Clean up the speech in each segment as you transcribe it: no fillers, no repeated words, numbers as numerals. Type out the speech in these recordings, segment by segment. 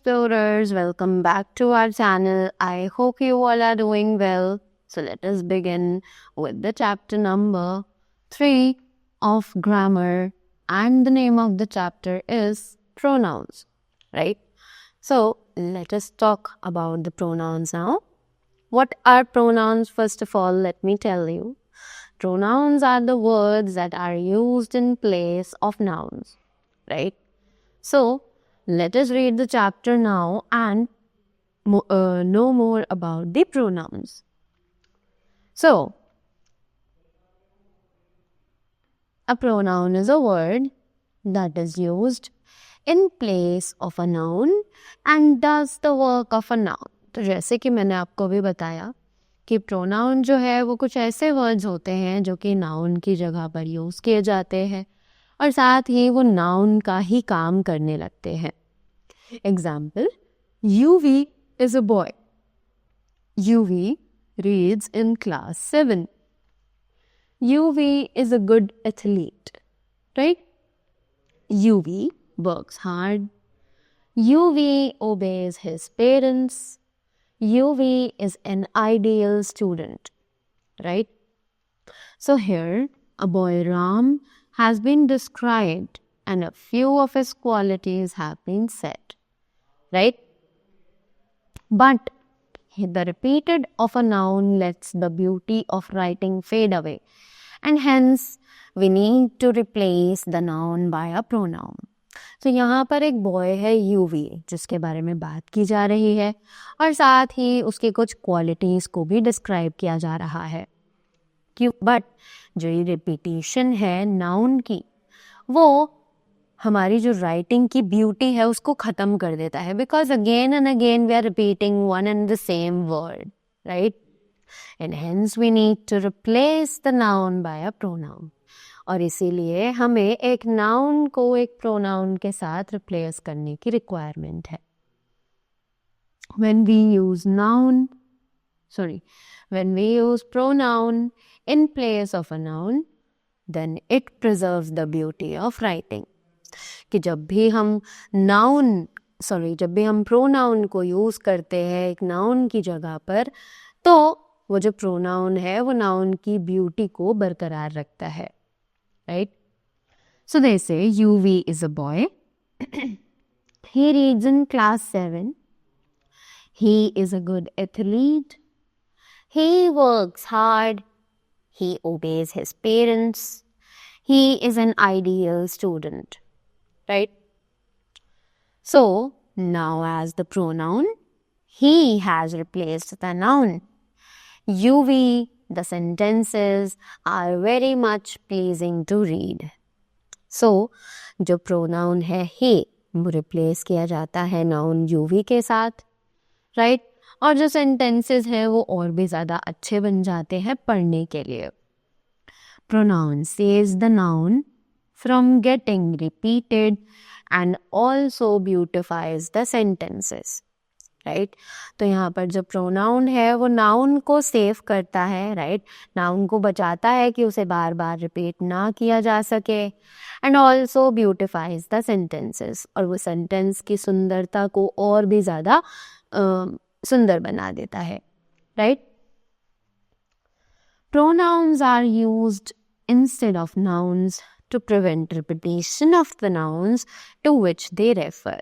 explorers, welcome back to our channel. I hope you all are doing well. So let us begin with the chapter number 3 of grammar, and the name of the chapter is pronouns, right? So let us talk about the pronouns now. What are pronouns? First of all, let me tell you. Pronouns are the words that are used in place of nouns, right? So let us read the chapter now and know more about the pronouns. So, a pronoun is a word that is used in place of a noun and does the work of a noun. तो जैसे कि मैंने आपको भी बताया कि pronoun जो है वो कुछ ऐसे वर्ड्स होते हैं जो कि नाउन की जगह पर यूज़ किए जाते हैं और साथ ही वो नाउन का ही काम करने लगते हैं. Example, UV is a boy. UV reads in class 7. UV is a good athlete, right? UV works hard. UV obeys his parents. UV is an ideal student, right? So here, a boy Ram has been described and a few of his qualities have been said, right? But the repeated of a noun lets the beauty of writing fade away, and hence we need to replace the noun by a pronoun. तो यहाँ पर एक boy है UV जिसके बारे में बात की जा रही है और साथ ही उसकी कुछ क्वालिटीज़ को भी डिस्क्राइब किया जा रहा है. क्यों? बट जो ये रिपीटिशन है नाउन की वो हमारी जो राइटिंग की ब्यूटी है उसको ख़त्म कर देता है, because again and again we are repeating one and the same word, right? And hence we need to replace the noun by a pronoun. और इसीलिए हमें एक नाउन को एक प्रोनाउन के साथ रिप्लेस करने की रिक्वायरमेंट है. When we use pronoun in place of a noun, then it preserves the beauty of writing. कि जब भी हम प्रोनाउन को यूज़ करते हैं एक नाउन की जगह पर, तो वो जो प्रोनाउन है वो नाउन की ब्यूटी को बरकरार रखता है, right? So they say UV is a boy. He reads in class 7. He is a good athlete. He works hard. He obeys his parents. He is an ideal student, right? So now as the pronoun, he has replaced the noun. UV, the sentences are very much pleasing to read. So जो pronoun है he वो replace किया जाता है noun UV के साथ, right? और जो sentences है वो और भी ज़्यादा अच्छे बन जाते हैं पढ़ने के लिए. Pronoun saves the noun from getting repeated and also beautifies the sentences, right? तो यहाँ पर जो प्रोनाउन है वो नाउन को सेव करता है, right? नाउन को बचाता है कि उसे बार बार रिपीट ना किया जा सके, and also beautifies the sentences, और वो सेंटेंस की सुंदरता को और भी ज़्यादा सुंदर बना देता है, right? Pronouns are used instead of nouns to prevent repetition of the nouns to which they refer.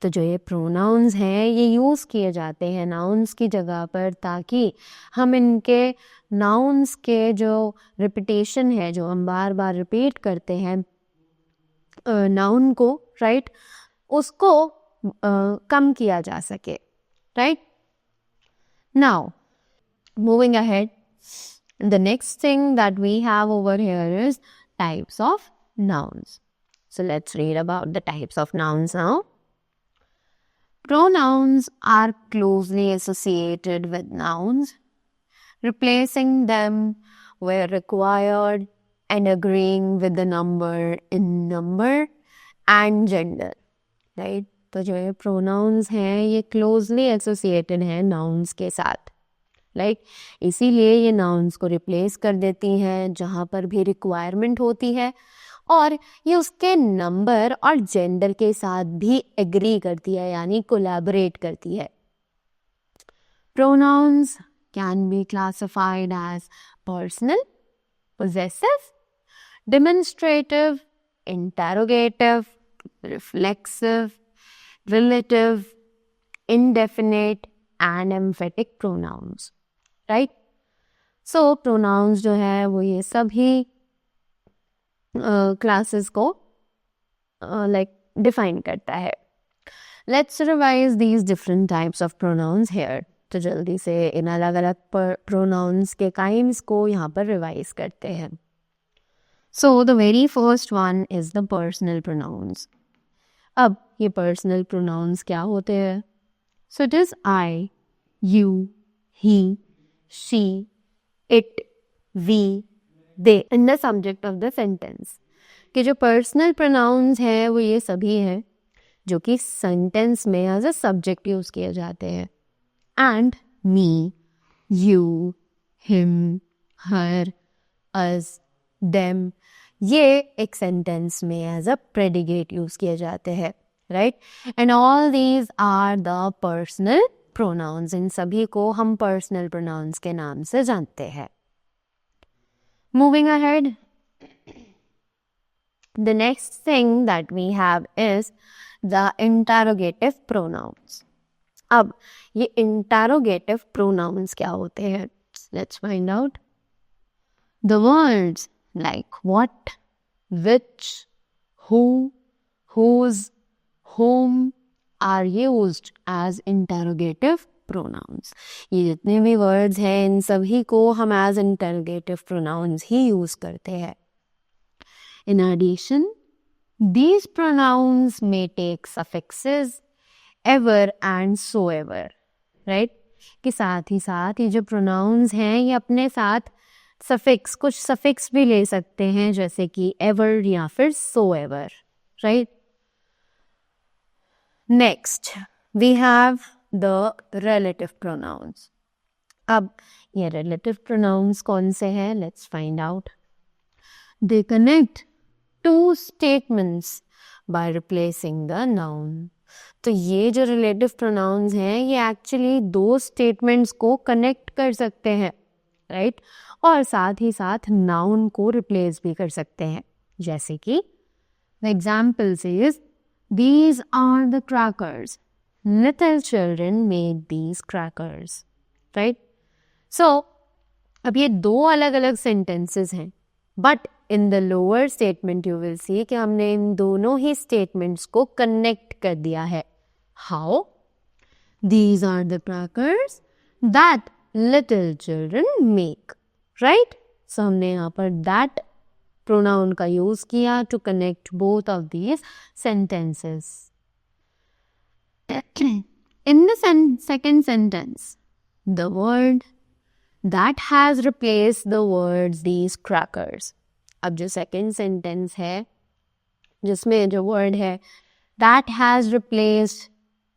तो जो ये प्रोनाउंस हैं ये यूज़ किए जाते हैं नाउन्स की जगह पर ताकि हम इनके नाउन्स के जो रिपीटेशन है, जो हम बार बार रिपीट करते हैं नाउन को, राइट, उसको कम किया जा सके, right? Now moving ahead, the next thing that we have over here is types of nouns. So let's read about the types of nouns now. Pronouns are closely associated with nouns, replacing them where required and agreeing with the number in number and gender, right? तो जो ये pronouns हैं ये closely associated हैं nouns के साथ, like इसीलिए ये नाउन्स को रिप्लेस कर देती हैं जहाँ पर भी रिक्वायरमेंट होती है और ये उसके नंबर और जेंडर के साथ भी एग्री करती है, यानी कोलैबोरेट करती है. Pronouns can be classified as personal, possessive, demonstrative, interrogative, reflexive, relative, indefinite and emphatic pronouns. Right? So pronouns जो है वो ये सभी classes को like define करता है. Let's revise these different types of pronouns here. तो जल्दी से इन अलग अलग pronouns के kinds को यहाँ पर revise करते हैं. So the very first one is the personal pronouns. अब ये personal pronouns क्या होते हैं? So it is I, you, he, she, it, we, they in the subject of the sentence. कि जो personal pronouns हैं वो ये सभी हैं जो कि sentence में as a subject यूज किए जाते हैं. And me, you, him, her, us, them ये एक sentence में as a predicate यूज किए जाते हैं. Right? And all these are the personal pronouns. इन सभी को हम personal pronouns के नाम से जानते हैं. Moving ahead, the next thing that we have is the interrogative pronouns. अब ये interrogative pronouns क्या होते हैं? Let's find out. The words like what, which, who, whose, whom are used as interrogative pronouns. ये जितने भी words हैं इन सभी को हम as interrogative pronouns ही use करते हैं. In addition, these pronouns may take suffixes ever and so ever, right? कि साथ ही साथ ये जो pronouns हैं ये अपने साथ suffix कुछ suffix भी ले सकते हैं जैसे कि ever या फिर so ever, right? Next, we have the relative pronouns. अब ये relative pronouns कौन से हैं? Let's find out. They connect two statements by replacing the noun. तो ये जो relative pronouns हैं ये actually दो statements को connect कर सकते हैं, right? और साथ ही साथ noun को replace भी कर सकते हैं. जैसे कि the example says, these are the crackers. Little children made these crackers. Right? So, अब ये दो अलग अलग sentences हैं. But in the lower statement you will see कि हमने इन दोनों ही statements को connect कर दिया है. How? These are the crackers that little children make. Right? So, हमने यहाँ पर that pronoun का use किया to connect both of these sentences. In the second sentence, the word that has replaced the words these crackers. अब जो second sentence है जिसमें जो word है that has replaced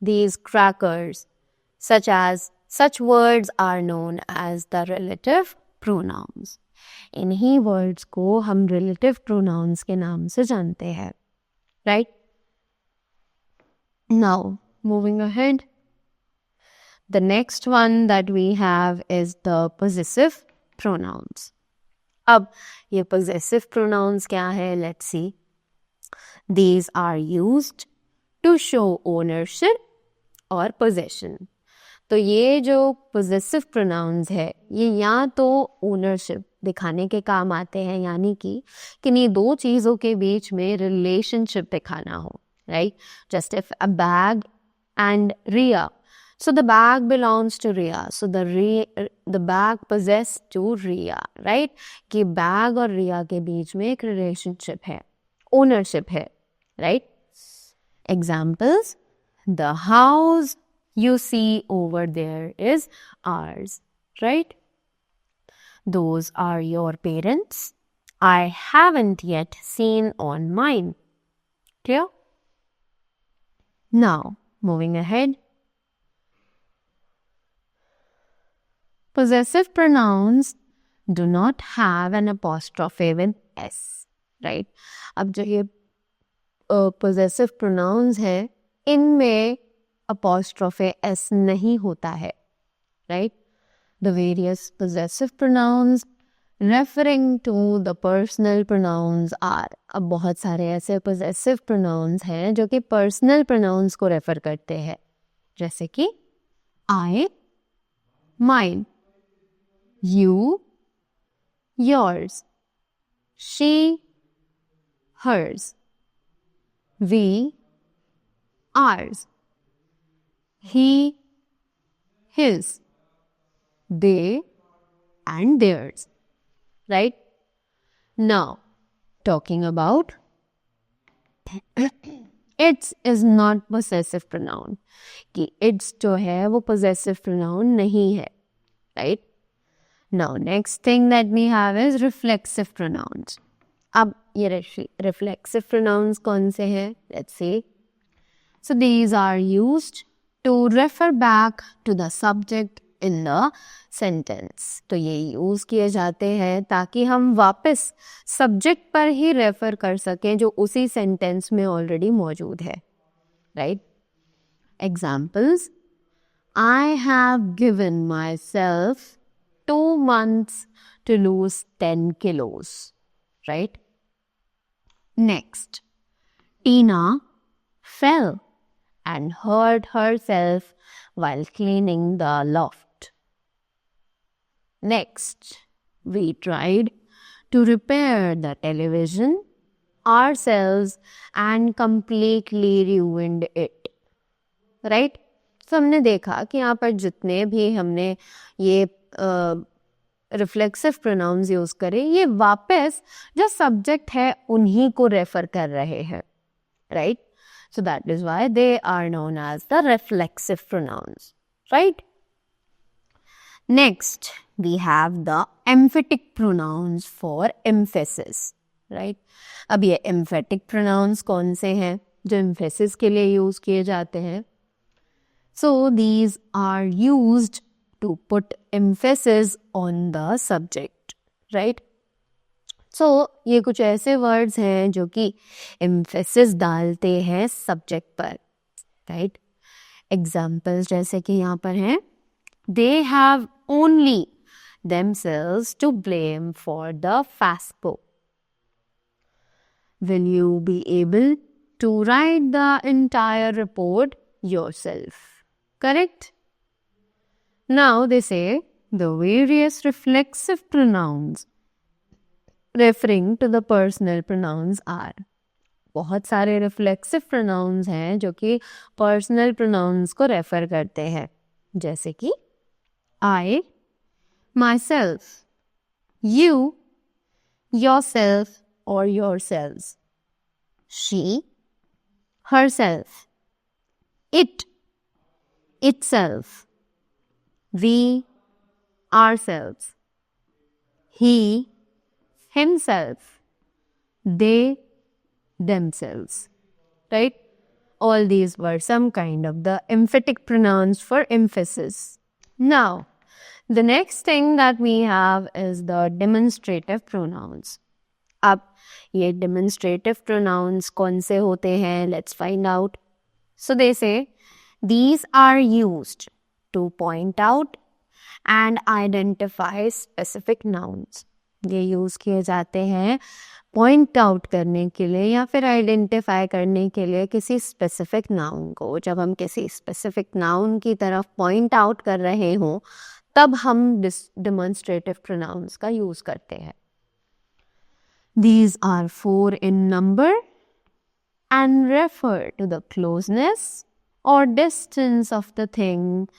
these crackers, such words are known as the relative pronouns. इन्हीं words को हम relative pronouns के नाम से जानते हैं, right? Now, moving ahead, the next one that we have is the possessive pronouns. अब ये possessive pronouns क्या है? Let's see. These are used to show ownership or possession. तो ये जो possessive pronouns है ये या तो ownership दिखाने के काम आते हैं यानी कि किन्हीं दो चीज़ों के बीच में relationship दिखाना हो, right? Just if a bag and Ria. So the bag belongs to Ria. So the bag possessed to Ria, right? कि bag और Ria के बीच में एक relationship है, ownership है, right? Examples: the house you see over there is ours, right? Those are your parents. I haven't yet seen on mine. Clear? Now, moving ahead. Possessive pronouns do not have an apostrophe with S. Right. अब जो ये possessive pronounce है इनमें अपॉस्ट्रोफे S नहीं होता है, right. The various possessive pronouns referring to the personal pronouns are. अब बहुत सारे ऐसे पोजेसिव प्रोनाउंस हैं जो कि पर्सनल प्रोनाउंस को रेफर करते हैं, जैसे कि I, mine, you, yours, she, hers, we, ours, he, his, they, and theirs, right? Now, talking about its is not possessive pronoun, कि its जो है वो possessive pronoun नहीं है, right? Now, next thing that we have is reflexive pronouns. अब ये reflexive pronouns कौन से हैं? Let's see. So these are used to refer back to the subject in the sentence. तो ये यूज़ किए जाते हैं ताकि हम वापस सब्जेक्ट पर ही रेफर कर सकें जो उसी सेंटेंस में ऑलरेडी मौजूद है, right. Examples, I have given myself 2 months to lose 10 kilos, right? Next, Tina fell and hurt herself while cleaning the loft. Next, we tried to repair the television ourselves and completely ruined it. Right? तो हमने देखा कि यहाँ पर जितने भी हमने ये रिफ्लेक्सिव प्रोनाउंस यूज करे, ये वापस जो सब्जेक्ट है उन्हीं को रेफर कर रहे हैं, right. So that is why they are known as the reflexive pronouns, right? Next, we have the emphatic pronouns for emphasis, right? अब ये emphatic pronouns कौन से हैं जो emphasis के लिए use किए जाते हैं? So these are used to put emphasis on the subject, right? So, ये कुछ ऐसे वर्ड्स हैं जो कि एम्फेसिस डालते हैं सब्जेक्ट पर, राइट। एग्जाम्पल्स जैसे कि यहाँ पर हैं, they have only themselves to blame for the FASPO. Will you be able to write the entire report yourself? Correct? Now they say the various reflexive pronouns referring to the personal pronouns are. बहुत सारे reflexive pronouns हैं जो कि personal pronouns को refer करते हैं, जैसे कि I, myself, you, yourself और yourselves, she, herself, it, itself, we, ourselves, he, himself, they, themselves, right? All these were some kind of the emphatic pronouns for emphasis. Now, the next thing that we have is the demonstrative pronouns. अब ये demonstrative pronouns कौन से होते हैं? Let's find out. So they say, these are used to point out and identify specific nouns. ये use किए जाते हैं पॉइंट आउट करने के लिए या फिर आइडेंटिफाई करने के लिए किसी स्पेसिफिक नाउन को। जब हम किसी स्पेसिफिक नाउन की तरफ पॉइंट आउट कर रहे हों तब हम डेमोन्स्ट्रेटिव प्रोनाउंस का यूज करते हैं। These are 4 in number and refer to the closeness or distance of the thing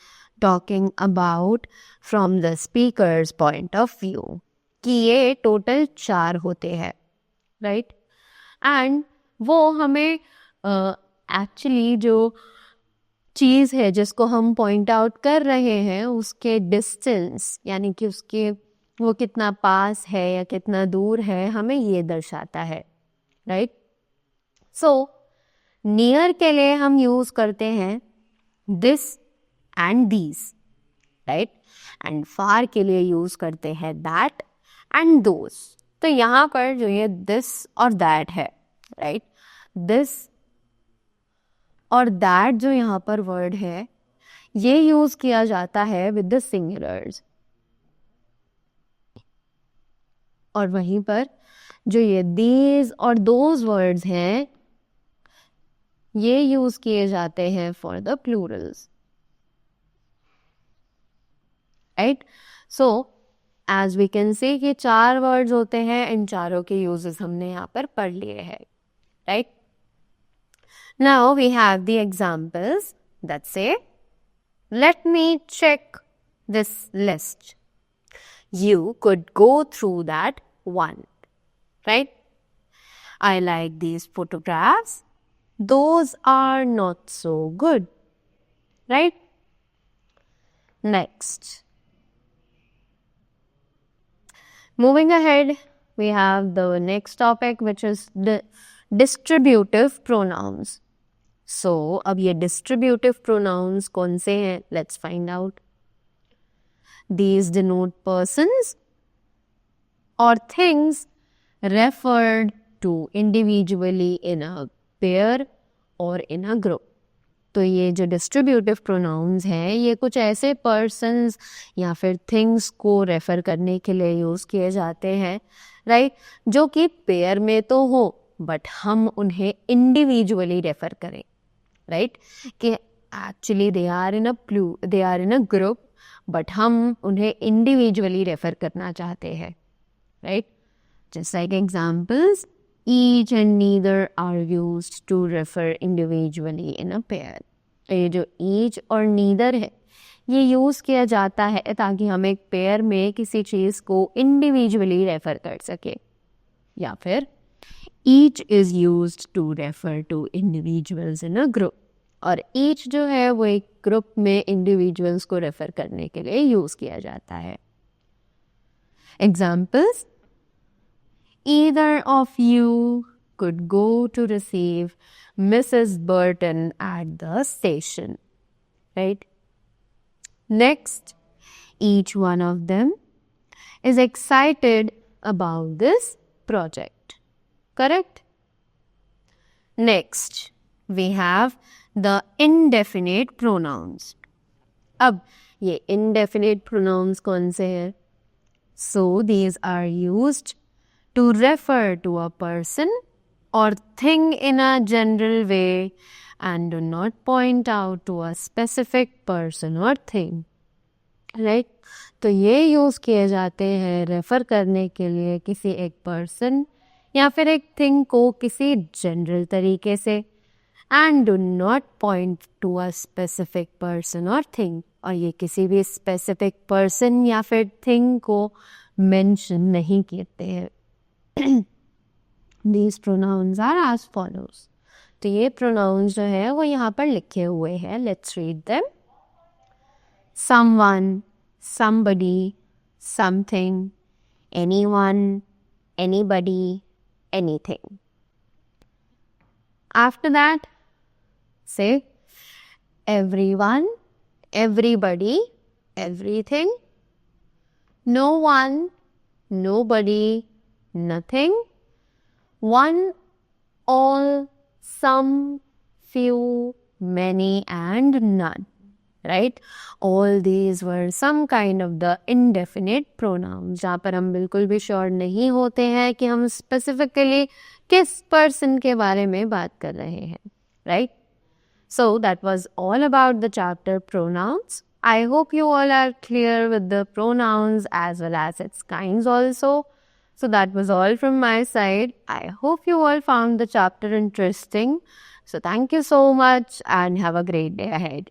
talking about from the speaker's point of view. कि ये टोटल 4 होते हैं, राइट। एंड वो हमें एक्चुअली जो चीज़ है जिसको हम पॉइंट आउट कर रहे हैं उसके डिस्टेंस यानी कि उसके वो कितना पास है या कितना दूर है हमें ये दर्शाता है, राइट। सो नियर के लिए हम यूज़ करते हैं this and these, right. And far के लिए यूज़ करते हैं दैट and those, तो यहाँ पर जो ये दिस और दैट है, राइट, दिस और दैट जो यहाँ पर वर्ड है ये यूज किया जाता है विद द सिंगुलर्स, और वहीं पर जो ये दीज और दोज वर्ड्स हैं ये यूज किए जाते हैं for the plurals, right. So as we can say कि 4 वर्ड्स होते हैं, इन चारों के यूजेस हमने यहाँ पर पढ़ लिए हैं, right. Now we have the examples that say let me check this list. You could go through that one, right? I like these photographs. Those are not so good, right? Next. Moving ahead, we have the next topic, which is the distributive pronouns. So, अब ये distributive pronouns कौन से हैं? Let's find out. These denote persons or things referred to individually in a pair or in a group. तो ये जो distributive pronouns हैं ये कुछ ऐसे persons या फिर things को refer करने के लिए यूज़ किए जाते हैं, right? जो कि pair में तो हो but हम उन्हें individually refer करें, right? कि actually they are in a group but हम उन्हें individually refer करना चाहते हैं, right? Just like examples, each and neither are used to refer individually in a pair. ये जो each और neither है ये यूज़ किया जाता है ताकि हम एक पेयर में किसी चीज़ को individually refer कर सके, या फिर each is used to refer to individuals in a group, और each जो है वो एक ग्रुप में individuals को refer करने के लिए यूज़ किया जाता है. Examples: either of you could go to receive Mrs. Burton at the station, right? Next, each one of them is excited about this project, correct? Next, we have the indefinite pronouns. अब ये indefinite pronouns कौन से हैं? So, these are used to refer to a person or thing in a general way and do not point out to a specific person or thing, right? तो ये use किए जाते हैं रेफ़र करने के लिए किसी एक पर्सन या फिर एक थिंग को किसी जनरल तरीके से, and do not point to a specific person or thing, और ये किसी भी specific person या फिर thing को mention नहीं करते हैं. These pronouns are as follows. तो ये pronouns जो है वो यहाँ पर लिखे हुए हैं. Let's read them. Someone, somebody, something, anyone, anybody, anything. After that, say everyone, everybody, everything, no one, nobody, nothing, one, all, some, few, many, and none, right? All these were some kind of the indefinite pronouns जहाँ पर हम बिल्कुल भी sure नहीं होते हैं कि हम specifically किस person के बारे में बात कर रहे हैं, right? So that was all about the chapter pronouns. I hope you all are clear with the pronouns as well as its kinds also. So that was all from my side. I hope you all found the chapter interesting. So thank you so much and have a great day ahead.